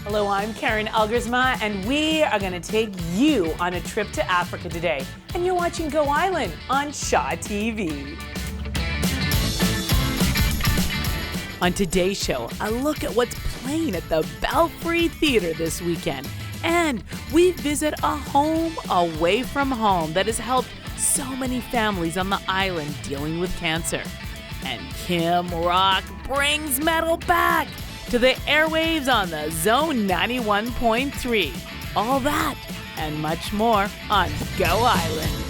Hello, I'm Karen Elgersma, and we are going to take you on a trip to Africa today. And you're watching Go Island on Shaw TV. On today's show, a look at what's playing at the Belfry Theatre this weekend. And we visit a home away from home that has helped so many families on the island dealing with cancer. And Kim Rock brings metal back to the airwaves on the Zone 91.3. All that and much more on Go Island.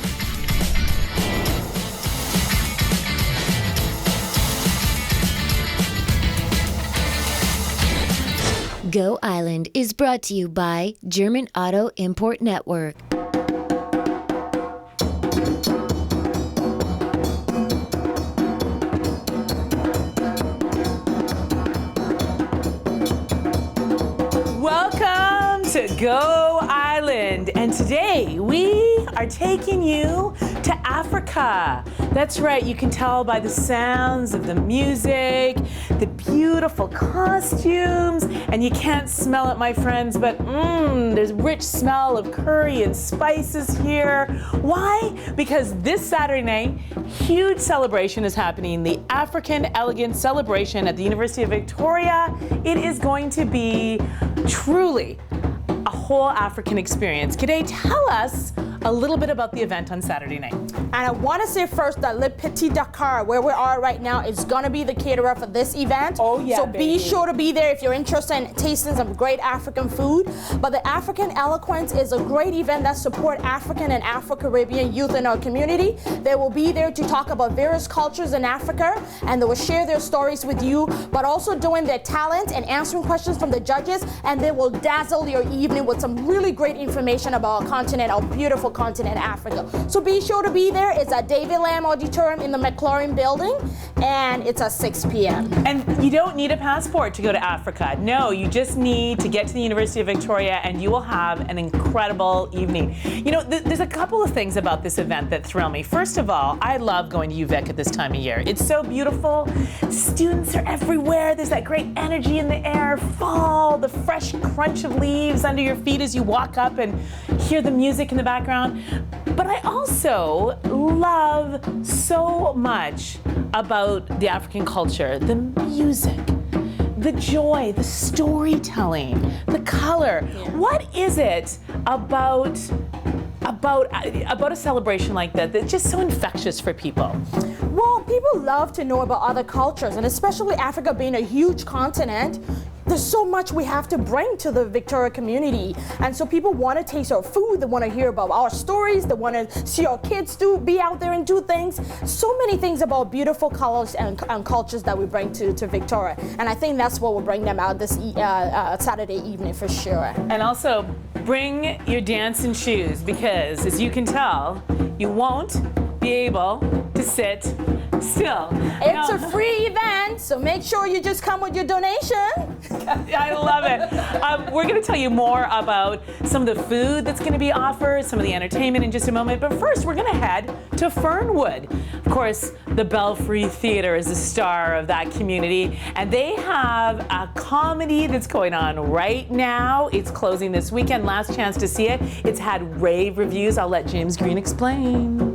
Go Island is brought to you by German Auto Import Network. Welcome to Go Island, and today we are taking you to Africa. That's right, you can tell by the sounds of the music, the beautiful costumes, and you can't smell it, my friends, but there's rich smell of curry and spices here. Why? Because this Saturday night, huge celebration is happening, the African Eloquence Celebration at the University of Victoria. It is going to be truly a whole African experience. G'day, tell us a little bit about the event on Saturday night. And I want to say first that Le Petit Dakar, where we are right now, is going to be the caterer for this event. Oh yeah, so baby. Be sure to be there if you're interested in tasting some great African food. But the African Eloquence is a great event that supports African and Afro-Caribbean youth in our community. They will be there to talk about various cultures in Africa, and they will share their stories with you, but also doing their talent and answering questions from the judges, and they will dazzle your evening with some really great information about our continent, our beautiful continent, Africa. So be sure to be there. It's at David Lamb Auditorium in the McLaurin building, and it's at 6 p.m. And you don't need a passport to go to Africa. No, you just need to get to the University of Victoria and you will have an incredible evening. You know, there's a couple of things about this event that thrill me. First of all, I love going to UVic at this time of year. It's so beautiful. Students are everywhere. There's that great energy in the air, fall, the fresh crunch of leaves under your feet as you walk up and hear the music in the background. But I also love so much about the African culture, the music, the joy, the storytelling, the color. Yeah. What is it about a celebration like that that's just so infectious for people? Well, people love to know about other cultures, and especially Africa being a huge continent, there's so much we have to bring to the Victoria community. And so people want to taste our food, they want to hear about our stories, they want to see our kids be out there and do things. So many things about beautiful colors and cultures that we bring to Victoria. And I think that's what we'll bring them out this Saturday evening for sure. And also bring your dancing shoes, because as you can tell, you won't be able to sit still. It's a free event, so make sure you just come with your donation. I love it. We're going to tell you more about some of the food that's going to be offered, some of the entertainment in just a moment. But first, we're going to head to Fernwood. Of course, the Belfry Theatre is the star of that community, and they have a comedy that's going on right now. It's closing this weekend. Last chance to see it. It's had rave reviews. I'll let James Green explain.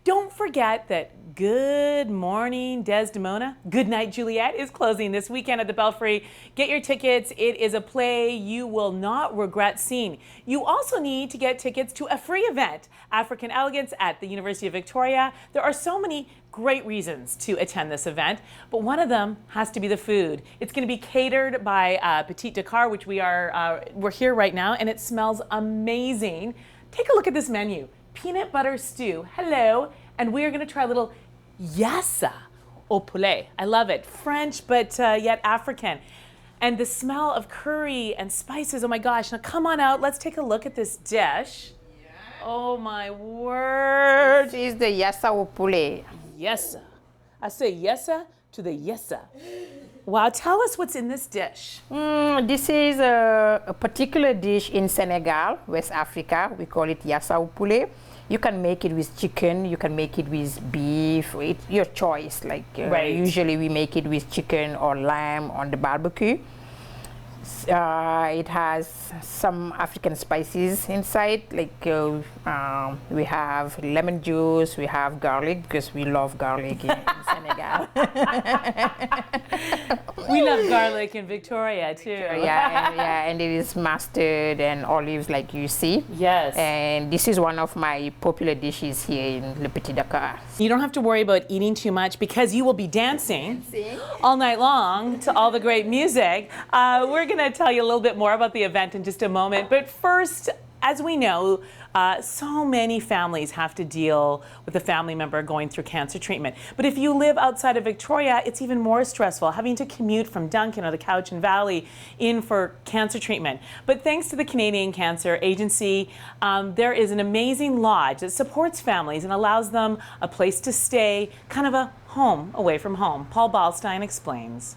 Don't forget that Good Morning Desdemona, Good Night Juliet is closing this weekend at the Belfry. Get your tickets. It is a play you will not regret seeing. You also need to get tickets to a free event, African Eloquence at the University of Victoria. There are so many great reasons to attend this event, but one of them has to be the food. It's going to be catered by Petit Dakar, which we're here right now, and it smells amazing. Take a look at this menu. Peanut butter stew, hello, and we are going to try a little yassa au poulet. I love it, French but yet African. And the smell of curry and spices, oh my gosh. Now come on out, let's take a look at this dish. Yeah. Oh my word. This is the yassa au poulet. Yassa. I say yassa to the yassa. Wow, tell us what's in this dish. This is a particular dish in Senegal, West Africa. We call it yassa au poulet. You can make it with chicken, you can make it with beef, it's your choice. Like Right. usually we make it with chicken or lamb on the barbecue. It has some African spices inside, like we have lemon juice, we have garlic, because we love garlic in Senegal. We love garlic in Victoria too. And it is mustard and olives, like you see. Yes. And this is one of my popular dishes here in Le Petit Dakar. You don't have to worry about eating too much because you will be dancing all night long to all the great music. We're going to tell you a little bit more about the event in just a moment. But first, as we know, so many families have to deal with a family member going through cancer treatment. But if you live outside of Victoria, it's even more stressful, having to commute from Duncan or the Cowichan Valley in for cancer treatment. But thanks to the Canadian Cancer Agency, there is an amazing lodge that supports families and allows them a place to stay, kind of a home away from home. Paul Balstein explains.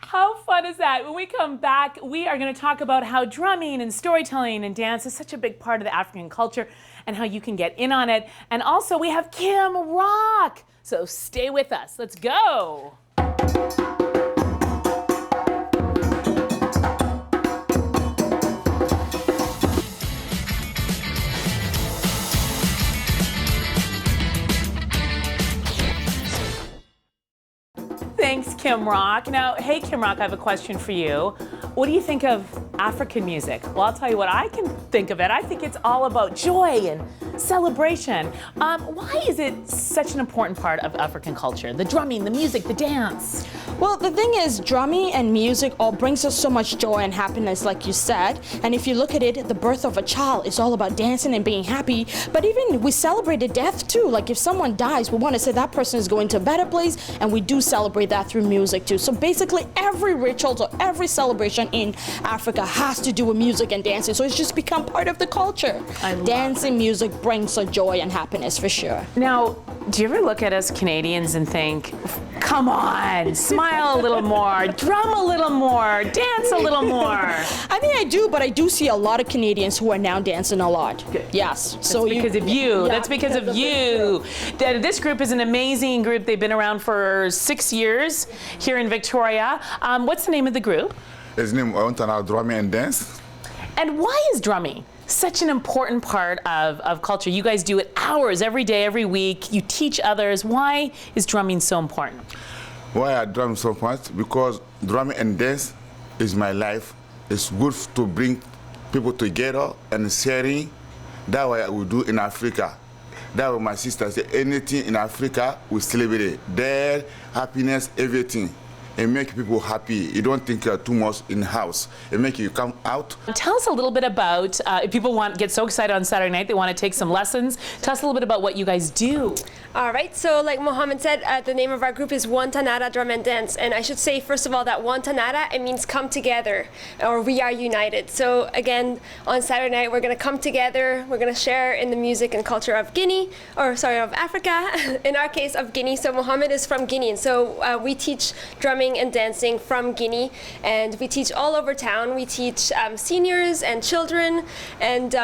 How fun is that? When we come back, we are going to talk about how drumming and storytelling and dance is such a big part of the African culture and how you can get in on it. And also we have Kim Rock. So stay with us. Let's go. Thanks, Kim Rock. Now, hey, Kim Rock, I have a question for you. What do you think of African music? Well, I'll tell you what I can think of it. I think it's all about joy and celebration. Why is it such an important part of African culture? The drumming, the music, the dance. Well, the thing is, drumming and music all brings us so much joy and happiness, like you said. And if you look at it, the birth of a child is all about dancing and being happy. But even we celebrate the death too. Like if someone dies, we want to say that person is going to a better place, and we do celebrate that through music too. So basically, every ritual or every celebration in Africa has to do with music and dancing. So it's just become part of the culture. Dancing, music brings us joy and happiness for sure. Now, do you ever look at us Canadians and think, come on, smile a little more, drum a little more, dance a little more? I mean, I do, but I do see a lot of Canadians who are now dancing a lot. Good. Yes. That's because of you. That's because of you. This group is an amazing group. They've been around for 6 years here in Victoria. What's the name of the group? His name is Drumming and Dance. And why is drumming such an important part of culture? You guys do it hours every day, every week. You teach others. Why is drumming so important? Why I drum so much? Because drumming and dance is my life. It's good to bring people together and sharing. That's what we do in Africa. That's what my sister said. Anything in Africa, we celebrate. Their happiness, everything. It makes people happy. You don't think too much in the house. It makes you come out. Tell us a little bit about, if people get so excited on Saturday night, they want to take some lessons. Tell us a little bit about what you guys do. All right, so like Mohammed said, the name of our group is Wantanara Drum and Dance. And I should say, first of all, that Wantanara, it means come together, or we are united. So again, on Saturday night, we're going to come together. We're going to share in the music and culture of of Africa, in our case of Guinea. So Mohammed is from Guinea. And so we teach drumming and dancing from Guinea, and we teach all over town. We teach seniors and children, and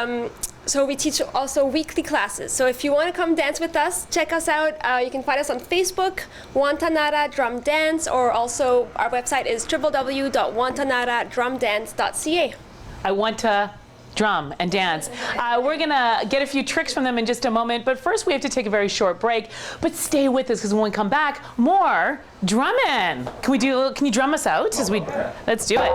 so we teach also weekly classes. So if you want to come dance with us, check us out. You can find us on Facebook, Wantanara Drum Dance, or also our website is www.wantanaradrumdance.ca. I want to drum and dance. We're gonna get a few tricks from them in just a moment, but first we have to take a very short break. But stay with us, because when we come back, more drumming. Can you drum us out? Let's do it.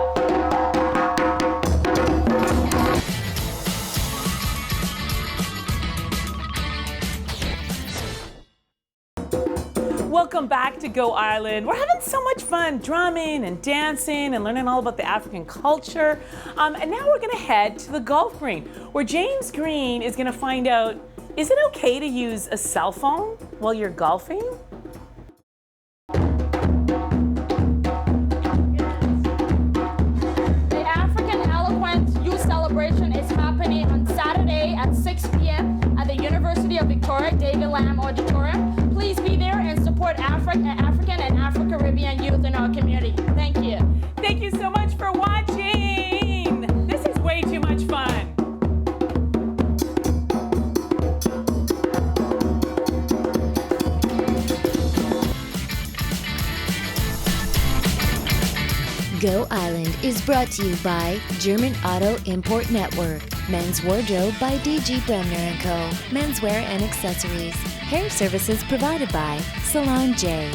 Welcome back to Go Island. We're having so much fun drumming and dancing and learning all about the African culture. And now we're gonna head to the golf green, where James Green is gonna find out, is it okay to use a cell phone while you're golfing? The African Eloquence Youth Celebration is happening on Saturday at 6 p.m. at the University of Victoria David Lamb Auditorium. Go Island is brought to you by German Auto Import Network. Men's Wardrobe by DG Bremner & Co. Menswear and accessories. Hair services provided by Salon J.